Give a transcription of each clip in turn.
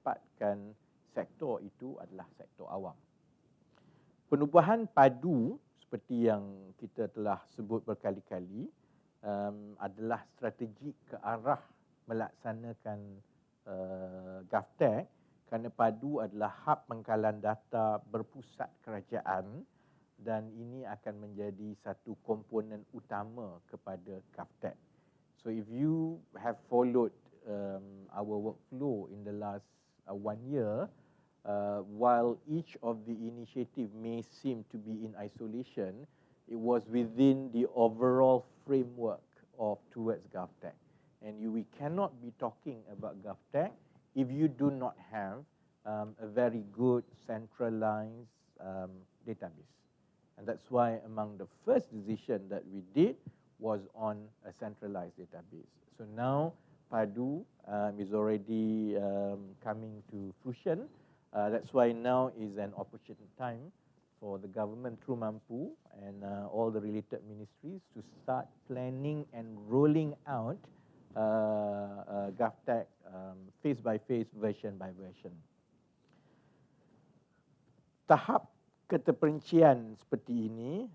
dapatkan sektor itu adalah sektor awam. Penubuhan padu seperti yang kita telah sebut berkali-kali adalah strategi ke arah melaksanakan GovTech, kerana padu adalah hub pengkalan data berpusat kerajaan dan ini akan menjadi satu komponen utama kepada GovTech. So if you have followed our workflow in the last 1 year, while each of the initiative may seem to be in isolation, it was within the overall framework of towards GovTech. And we cannot be talking about GovTech if you do not have a very good centralized database. And that's why among the first decision that we did was on a centralized database. So now Padu is already coming to fruition. That's why now is an opportune time for the government through Mampu and all the related ministries to start planning and rolling out GovTech phase by phase, version by version. Tahap keterperincian seperti ini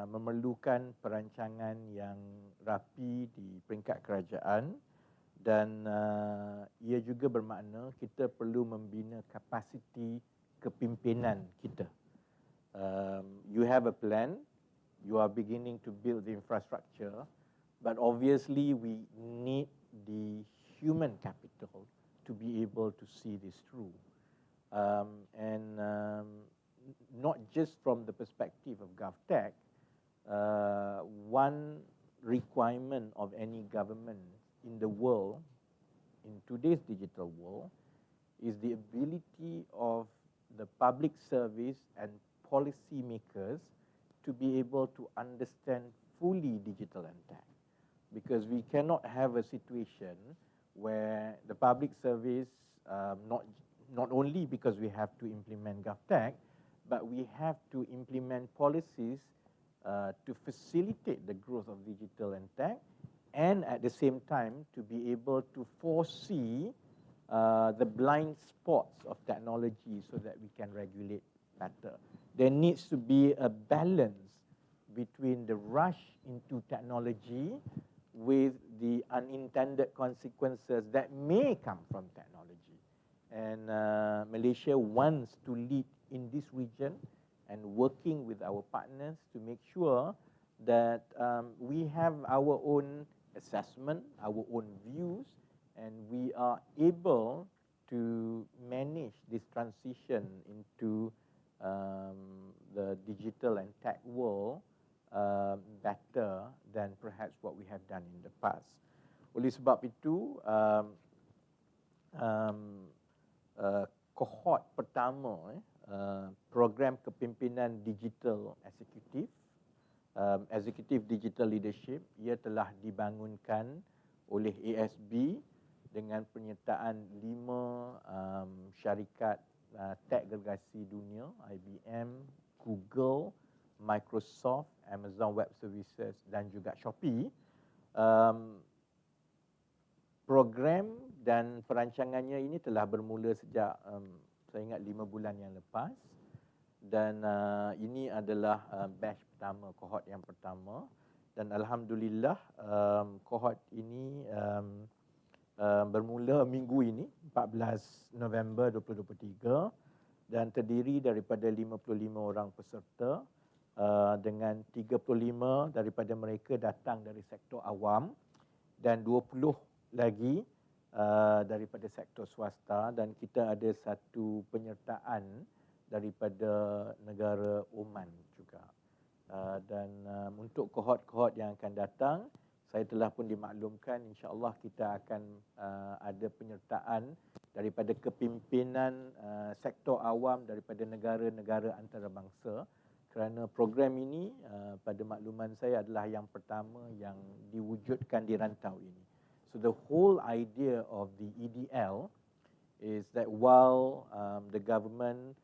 memerlukan perancangan yang rapi di peringkat kerajaan dan ia juga bermakna kita perlu membina kapasiti kepimpinan kita. You have a plan, you are beginning to build the infrastructure, but obviously we need the human capital to be able to see this through. Not just from the perspective of GovTech, one requirement of any government in the world, in today's digital world, is the ability of the public service and policy makers to be able to understand fully digital and tech. Because we cannot have a situation where the public service, not only because we have to implement GovTech, but we have to implement policies to facilitate the growth of digital and tech, and at the same time to be able to foresee the blind spots of technology so that we can regulate better. There needs to be a balance between the rush into technology with the unintended consequences that may come from technology. And Malaysia wants to lead in this region and working with our partners to make sure that we have our own assessment, our own views, and we are able to manage this transition into the digital and tech world better than perhaps what we have done in the past. Oleh sebab itu, kohort pertama, program kepimpinan digital eksekutif, Executive Digital Leadership, ia telah dibangunkan oleh ASB dengan penyertaan 5 syarikat tech gergasi dunia, IBM, Google, Microsoft, Amazon Web Services dan juga Shopee. Program dan perancangannya ini telah bermula sejak saya ingat 5 bulan yang lepas, dan ini adalah batch pertama, kohort yang pertama, dan alhamdulillah kohort ini bermula minggu ini 14 November 2023 dan terdiri daripada 55 orang peserta, dengan 35 daripada mereka datang dari sektor awam dan 20 lagi daripada sektor swasta, dan kita ada satu penyertaan daripada negara Oman juga. Dan untuk kohort-kohort yang akan datang, saya telah pun dimaklumkan insya-Allah kita akan ada penyertaan daripada kepimpinan sektor awam daripada negara-negara antarabangsa, kerana program ini pada makluman saya adalah yang pertama yang diwujudkan di rantau ini. So the whole idea of the EDL is that while the government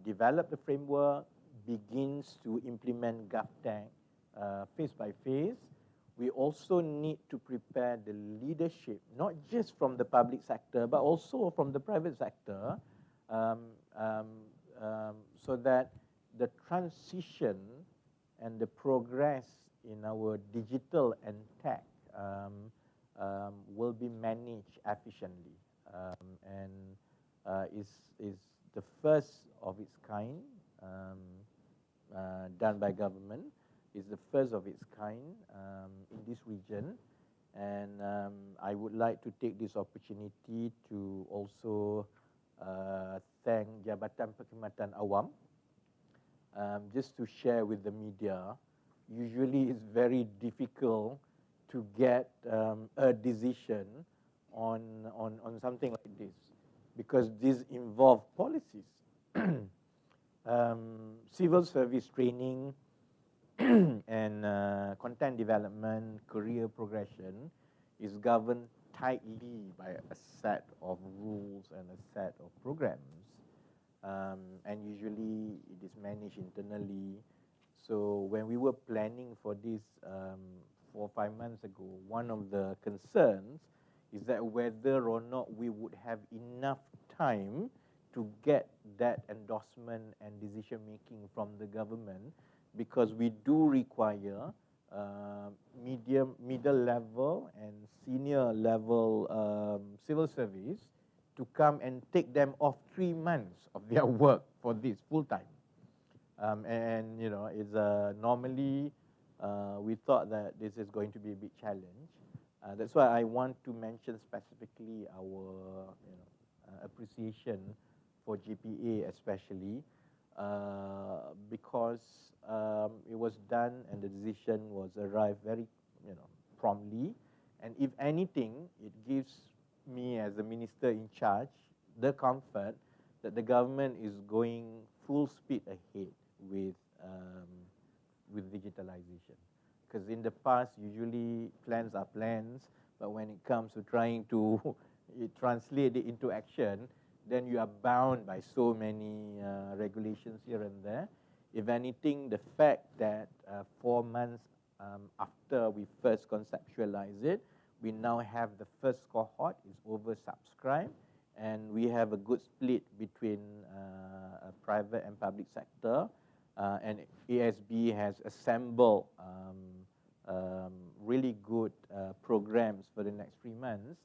develop the framework, begins to implement GovTech phase by phase, we also need to prepare the leadership, not just from the public sector, but also from the private sector, so that the transition and the progress in our digital and tech will be managed efficiently, and is the first of its kind done by government. Is the first of its kind in this region, and I would like to take this opportunity to also thank Jabatan Perkhidmatan Awam, just to share with the media. Usually it's very difficult to get a decision on something like this, because this involves policies. Civil service training and content development, career progression is governed tightly by a set of rules and a set of programs, and usually it is managed internally. So when we were planning for this 4 or 5 months ago, one of the concerns is that whether or not we would have enough time to get that endorsement and decision making from the government, because we do require middle level and senior level civil service to come and take them off 3 months of their work for this full time. And you know, it's normally we thought that this is going to be a big challenge. That's why I want to mention specifically our appreciation for GPA especially, because it was done and the decision was arrived very promptly, and if anything, it gives me as the minister in charge the comfort that the government is going full speed ahead with digitalization. Because in the past, usually plans are plans, but when it comes to trying to translate it into action, then you are bound by so many regulations here and there. If anything, the fact that 4 months after we first conceptualize it, we now have the first cohort is oversubscribed, and we have a good split between private and public sector, and ASB has assembled really good programs for the next 3 months.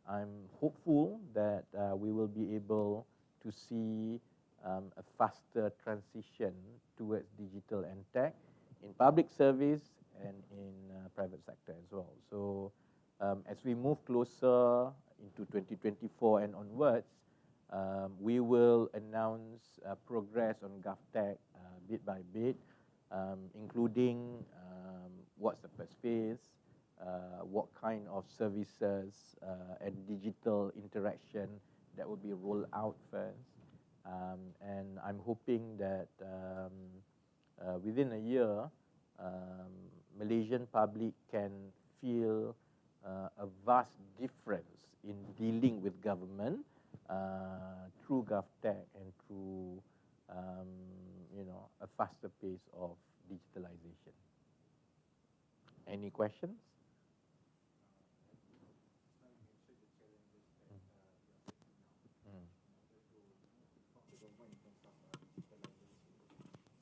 I'm hopeful that we will be able to see a faster transition towards digital and tech in public service and in private sector as well. So as we move closer into 2024 and onwards, we will announce progress on GovTech bit by bit, including what's the first phase, what kind of services and digital interaction that will be rolled out first. And I'm hoping that within a year, Malaysian public can feel a vast difference in dealing with government through GovTech and through a faster pace of digitalization. Any questions?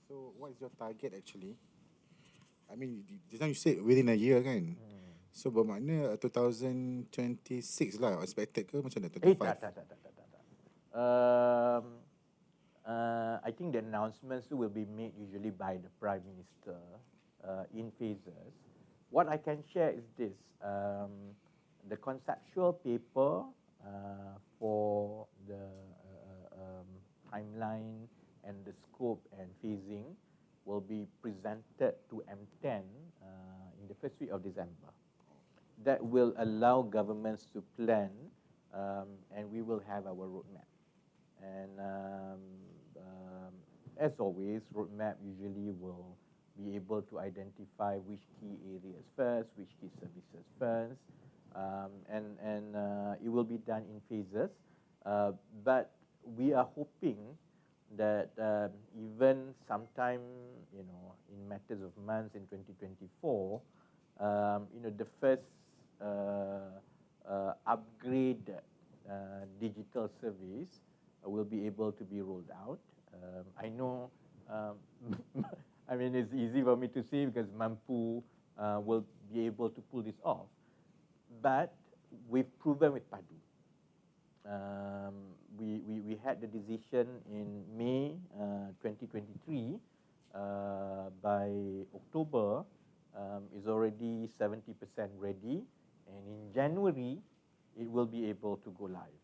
So what is your target actually? I mean, this time you said within a year kan? So bermakna 2026 lah expected ke macam mana? 25? Tak. I think the announcements will be made usually by the Prime Minister in phases. What I can share is this. The conceptual paper for the timeline and the scope and phasing will be presented to M10 in the first week of December. That will allow governments to plan, and we will have our roadmap. And as always, roadmap usually will be able to identify which key areas first, which key services first, and it will be done in phases. But we are hoping that even sometime, in matters of months in 2024, the first upgraded digital service will be able to be rolled out. I know, I mean, it's easy for me to say because Mampu will be able to pull this off. But we've proven with Padu. We had the decision in May 2023. By October, is already 70% ready, and in January, it will be able to go live.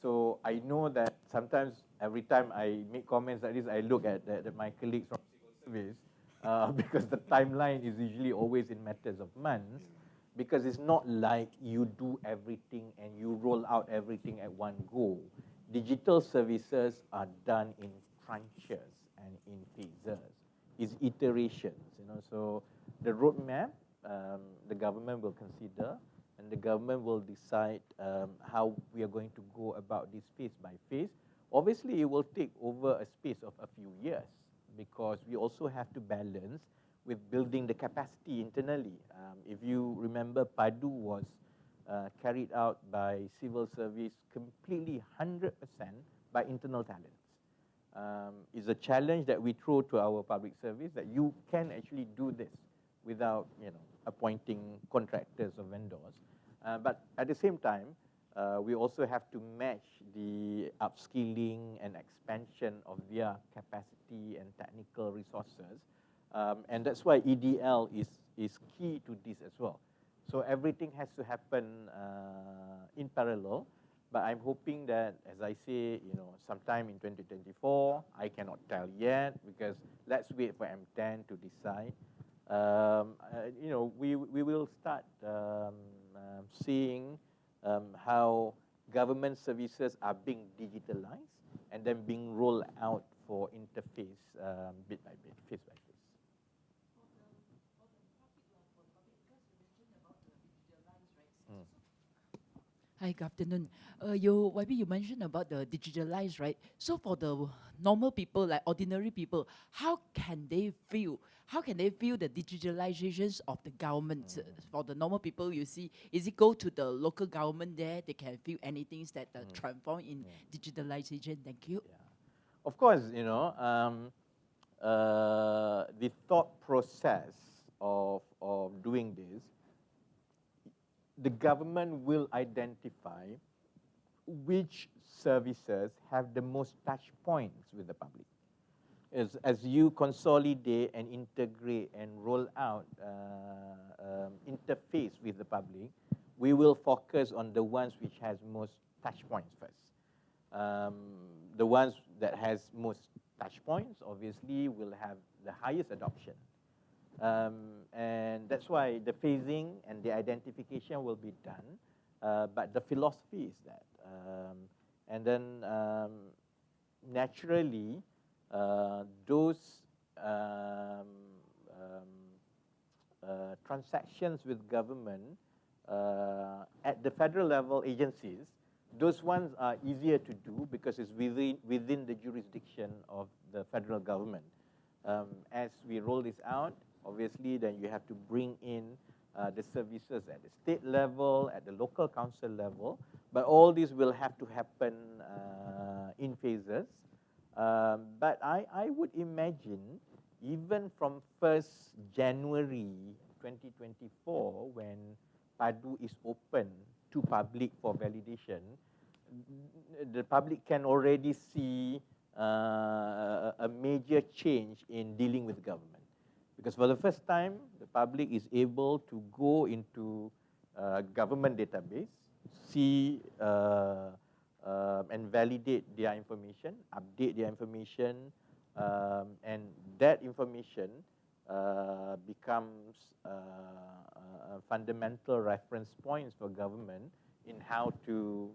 So I know that sometimes, every time I make comments like this, I look at my colleagues from civil service, because the timeline is usually always in matters of months, because it's not like you do everything and you roll out everything at one go. Digital services are done in tranches and in phases. It's iterations, so the roadmap, the government will consider, and the government will decide how we are going to go about this phase by phase. Obviously, it will take over a space of a few years, because we also have to balance with building the capacity internally. If you remember, Padu was carried out by civil service completely 100% by internal talents. It's a challenge that we throw to our public service, that you can actually do this without appointing contractors or vendors. But at the same time, we also have to match the upskilling and expansion of their capacity and technical resources. And that's why EDL is key to this as well. So everything has to happen in parallel. But I'm hoping that, as I say, sometime in 2024, I cannot tell yet, because let's wait for M10 to decide. We will start seeing how government services are being digitalized and then being rolled out for interface bit by bit, phase by phase. Hi, good afternoon. You mentioned about the digitalized, right? So for the normal people, like ordinary people, how can they feel the digitalizations of the government? For the normal people, you see, is it go to the local government there, they can feel anything that transform in digitalization? Thank you. Yeah. Of course, the thought process of doing this, the government will identify which services have the most touch points with the public. As you consolidate and integrate and roll out interface with the public, we will focus on the ones which has most touch points first. The ones that has most touch points, obviously, will have the highest adoption. And that's why the phasing and the identification will be done, but the philosophy is that. And then naturally, those transactions with government at the federal level agencies, those ones are easier to do because it's within the jurisdiction of the federal government. As we roll this out, obviously, then you have to bring in the services at the state level, at the local council level, but all this will have to happen in phases. But I would imagine, even from 1st January 2024, when Padu is open to public for validation, the public can already see a major change in dealing with government. Because for the first time, the public is able to go into government database, see and validate their information, update their information, and that information becomes fundamental reference points for government in how to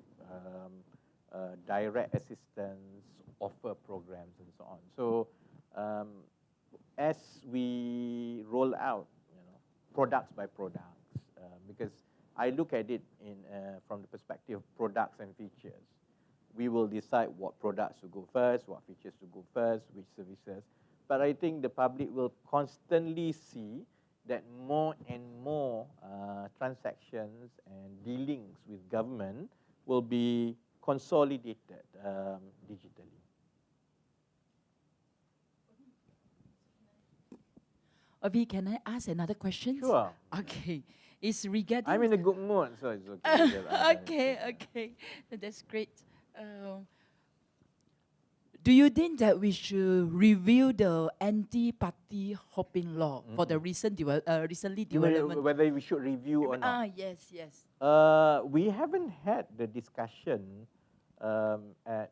direct assistance, offer programs, and so on. So as we roll out, products by products, because I look at it from the perspective of products and features. We will decide what products to go first, what features to go first, which services. But I think the public will constantly see that more and more transactions and dealings with government will be consolidated digitally. Avi, can I ask another question? Sure. Okay. It's regarding... I'm in a good mood, so it's okay. Okay. That's great. Do you think that we should review the anti-party hopping law for the recently development? Whether we should review or not? Yes. We haven't had the discussion at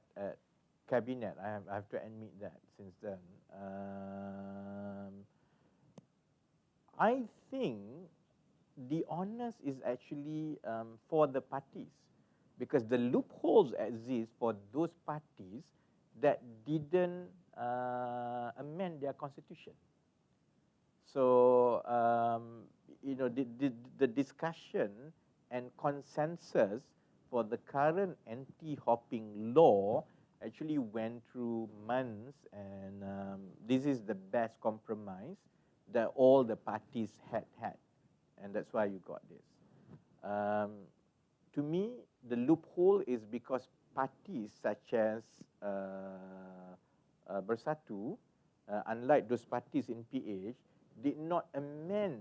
cabinet. I have to admit that since then. I think the onus is actually for the parties, because the loopholes exist for those parties that didn't amend their constitution. So, the discussion and consensus for the current anti-hopping law actually went through months, and this is the best compromise that all the parties had, and that's why you got this. To me, the loophole is because parties such as Bersatu, unlike those parties in PH, did not amend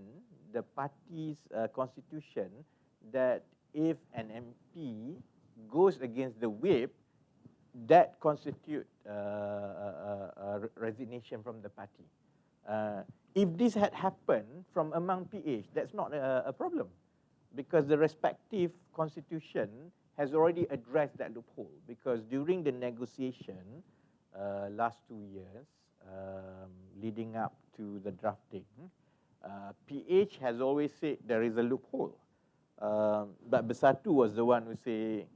the party's constitution that if an MP goes against the whip, that constitute resignation from the party. If this had happened from among PH, that's not a problem, because the respective constitution has already addressed that loophole. Because during the negotiation last 2 years, leading up to the drafting, PH has always said there is a loophole. But Bersatu was the one who say,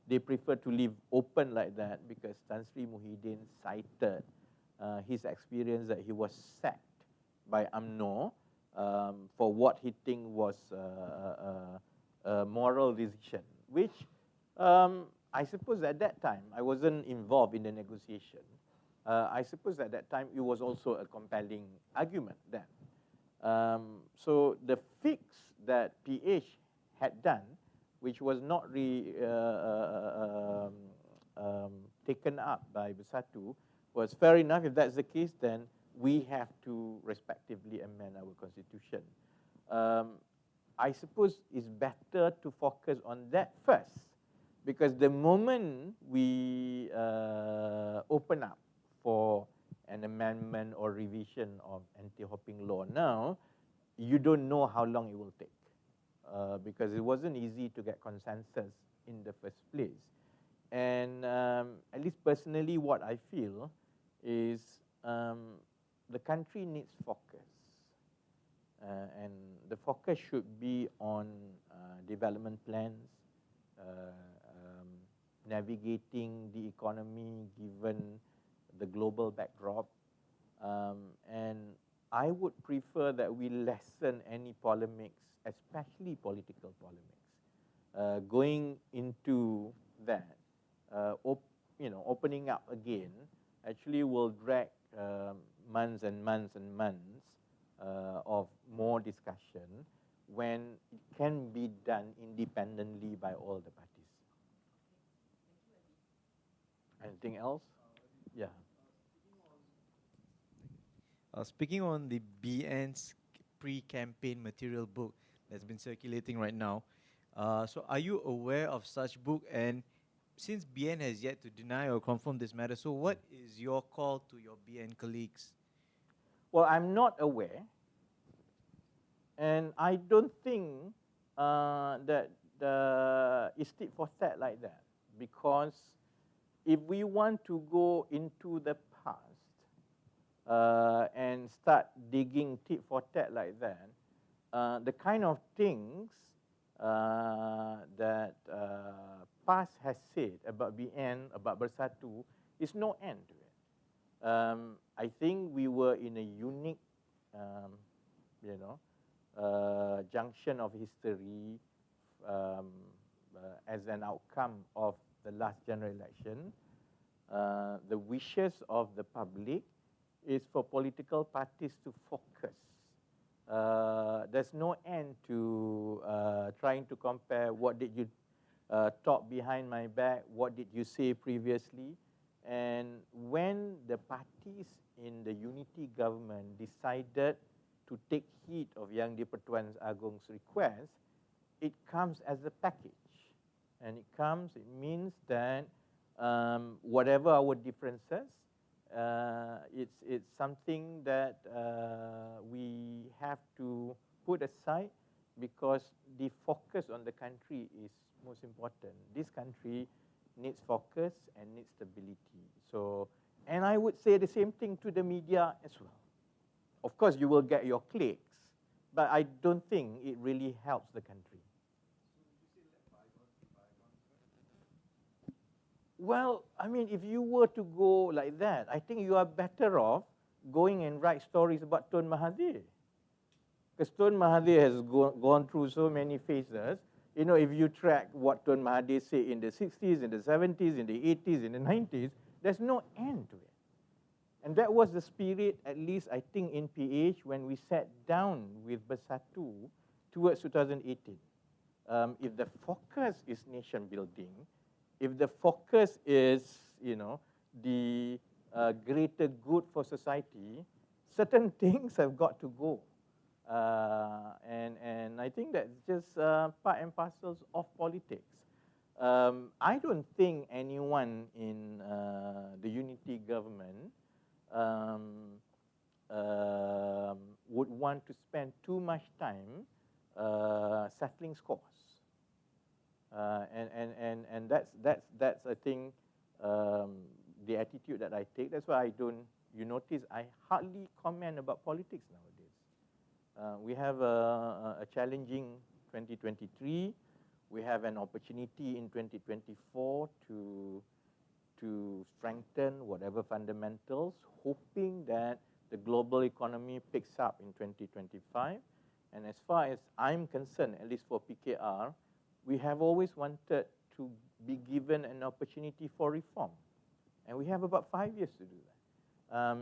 they prefer to leave open like that, because Tan Sri Muhyiddin cited his experience that he was sacked by UMNO for what he think was a moral decision, which I suppose at that time, I wasn't involved in the negotiation. I suppose at that time it was also a compelling argument then. So the fix that PH had done, which was not taken up by Bersatu, was fair enough. If that's the case, then we have to respectively amend our constitution. I suppose it's better to focus on that first, because the moment we open up for an amendment or revision of anti-hopping law now, you don't know how long it will take, because it wasn't easy to get consensus in the first place. And at least personally, what I feel is the country needs focus. And the focus should be on development plans, navigating the economy given the global backdrop. And I would prefer that we lessen any polemics, especially political polemics. Going into that, opening up again, actually will drag months and months and months of more discussion, when it can be done independently by all the parties. Anything else? Yeah. Speaking on the BN's pre-campaign material book that's been circulating right now, so are you aware of such book? And since BN has yet to deny or confirm this matter, so what is your call to your BN colleagues? Well, I'm not aware, and I don't think that it's tit for tat like that, because if we want to go into the past and start digging tit for tat like that, the kind of things that past has said about BN, about Bersatu, is no end to it. I think we were in a unique, junction of history as an outcome of the last general election. The wishes of the public is for political parties to focus. There's no end to trying to compare what did you talk behind my back, what did you say previously. And when the parties in the unity government decided to take heed of Yang di-Pertuan Agong's request, it comes as a package. And it means that whatever our differences, it's something that we have to put aside, because the focus on the country is most important. This country needs focus and needs stability. So, and I would say the same thing to the media as well. Of course, you will get your clicks, but I don't think it really helps the country. Well, I mean, if you were to go like that, I think you are better off going and write stories about Tun Mahathir. Because Tun Mahathir has gone through so many phases. You know, if you track what Tun Mahathir said in the 60s, in the 70s, in the 80s, in the 90s, there's no end to it. And that was the spirit, at least I think in PH, when we sat down with Bersatu towards 2018. If the focus is nation building, if the focus is, you know, the greater good for society, certain things have got to go. And I think that's just part and parcels of politics. I don't think anyone in the unity government would want to spend too much time settling scores. And that's I think the attitude that I take. That's why I don't. You notice I hardly comment about politics nowadays. We have a challenging 2023. We have an opportunity in 2024 to strengthen whatever fundamentals, hoping that the global economy picks up in 2025. And as far as I'm concerned, at least for PKR, we have always wanted to be given an opportunity for reform. And we have about 5 years to do that.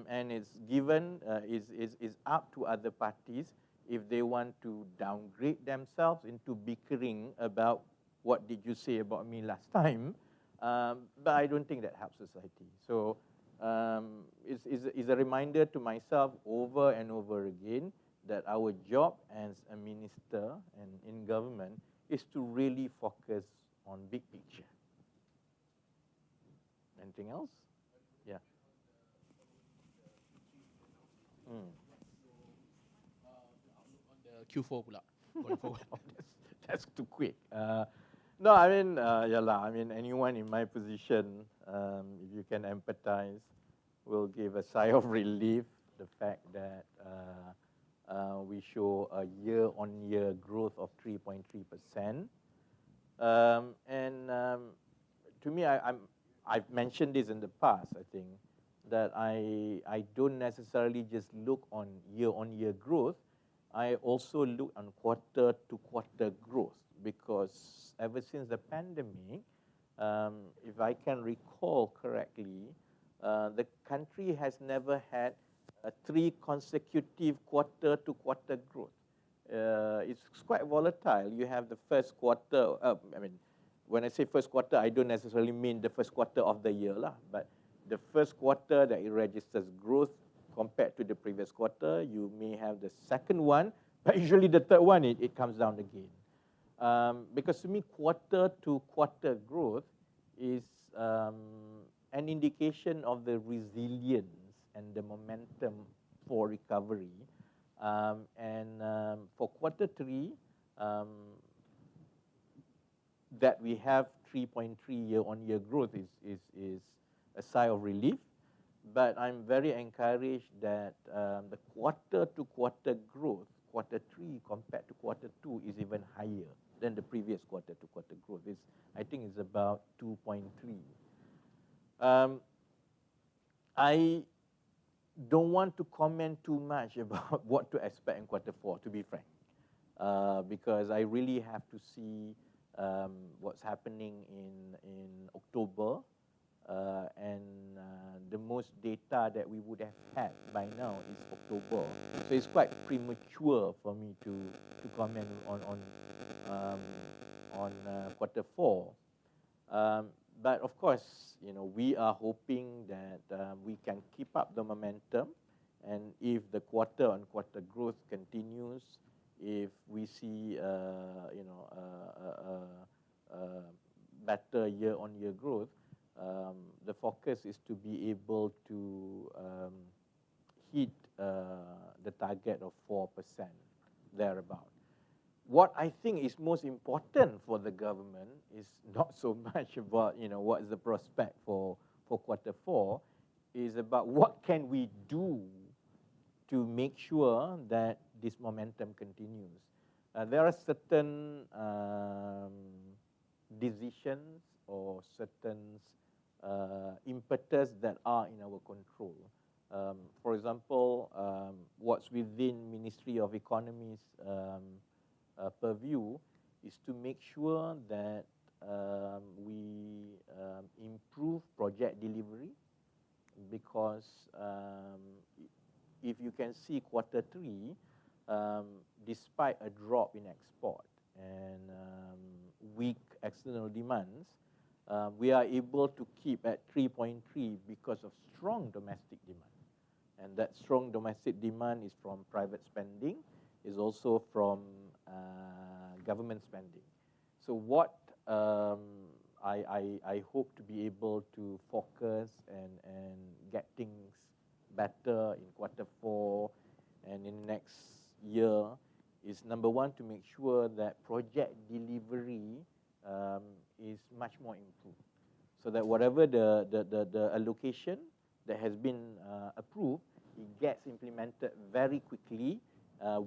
And it's given, is up to other parties if they want to downgrade themselves into bickering about what did you say about me last time. But I don't think that helps society. So it's a reminder to myself over and over again that our job as a minister and in government is to really focus on big picture. Anything else? Yeah. On the Q4 pula, going forward. That's too quick. No, I mean, I mean, anyone in my position, if you can empathize, will give a sigh of relief the fact that we show a year-on-year growth of 3.3%. And to me, I've mentioned this in the past, I think, that I don't necessarily just look on year-on-year growth. I also look on quarter-to-quarter growth, because ever since the pandemic, if I can recall correctly, the country has never had 3 consecutive quarter-to-quarter growth. It's quite volatile. You have the first quarter, I mean, when I say first quarter, I don't necessarily mean the first quarter of the year, but the first quarter that it registers growth compared to the previous quarter. You may have the second one, but usually the third one, it comes down again. Because to me, quarter-to-quarter growth is an indication of the resilience and the momentum for recovery. And for quarter 3, that we have 3.3 year-on-year growth is a sigh of relief. But I'm very encouraged that the quarter-to-quarter growth, quarter 3 compared to quarter 2, is even higher than the previous quarter-to-quarter growth. I think it's about 2.3. I don't want to comment too much about what to expect in quarter 4, to be frank, because I really have to see what's happening in October, and the most data that we would have had by now is October. So it's quite premature for me to comment on quarter four. But of course, we are hoping that we can keep up the momentum, and if the quarter-on-quarter growth continues, if we see better year-on-year growth, the focus is to be able to hit the target of 4% thereabout. What I think is most important for the government is not so much about what is the prospect for quarter four, is about what can we do to make sure that this momentum continues. There are certain decisions or certain impetus that are in our control. For example, what's within Ministry of Economy's purview is to make sure that we improve project delivery, because if you can see quarter three, despite a drop in export and weak external demands, we are able to keep at 3.3 because of strong domestic demand. And that strong domestic demand is from private spending, is also from government spending. So what I hope to be able to focus and get things better in quarter four and in next year is, number one, to make sure that project delivery is much more improved, so that whatever the allocation that has been approved, it gets implemented very quickly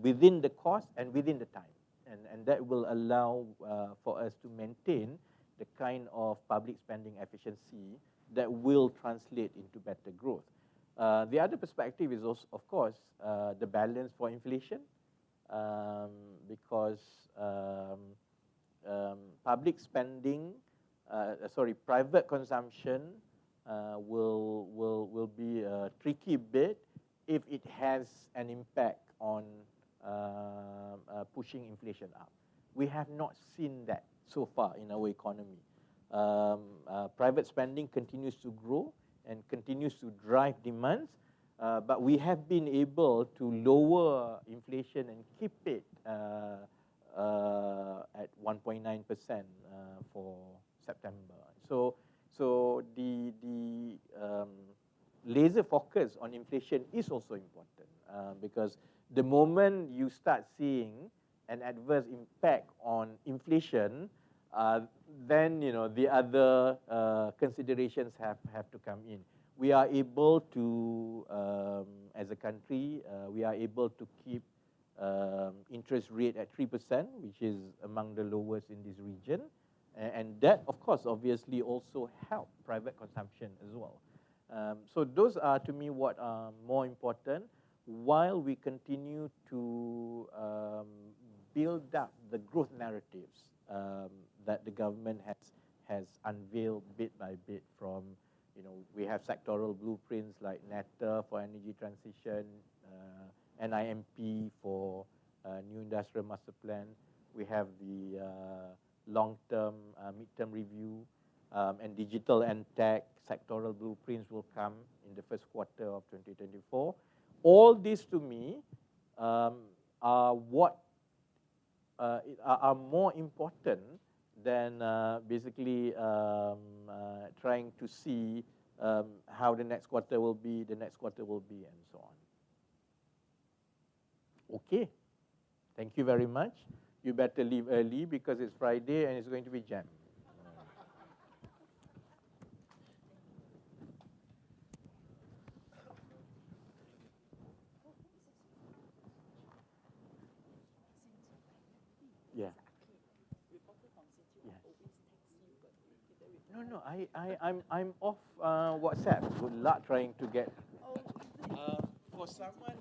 within the cost and within the time. And that will allow for us to maintain the kind of public spending efficiency that will translate into better growth. The other perspective is also, of course, the balance for inflation, because public spending, private consumption will be a tricky bit if it has an impact on pushing inflation up. We have not seen that so far in our economy. Private spending continues to grow and continues to drive demands, but we have been able to lower inflation and keep it at 1.9% for September. So the laser focus on inflation is also important, because the moment you start seeing an adverse impact on inflation, then the other considerations have to come in. We are able to, as a country, we are able to keep interest rate at 3%, which is among the lowest in this region, and that, of course, obviously also help private consumption as well. So those are, to me, what are more important, while we continue to build up the growth narratives that the government has unveiled bit by bit. From, we have sectoral blueprints like NETA for energy transition, NIMP for new industrial master plan. We have the long-term midterm review, and digital and tech sectoral blueprints will come in the first quarter of 2024. All this, to me, are what are more important than basically trying to see how the next quarter will be, and so on. Okay, thank you very much. You better leave early because it's Friday and it's going to be jammed. Yeah. No, I'm off WhatsApp. Good luck trying to get. For someone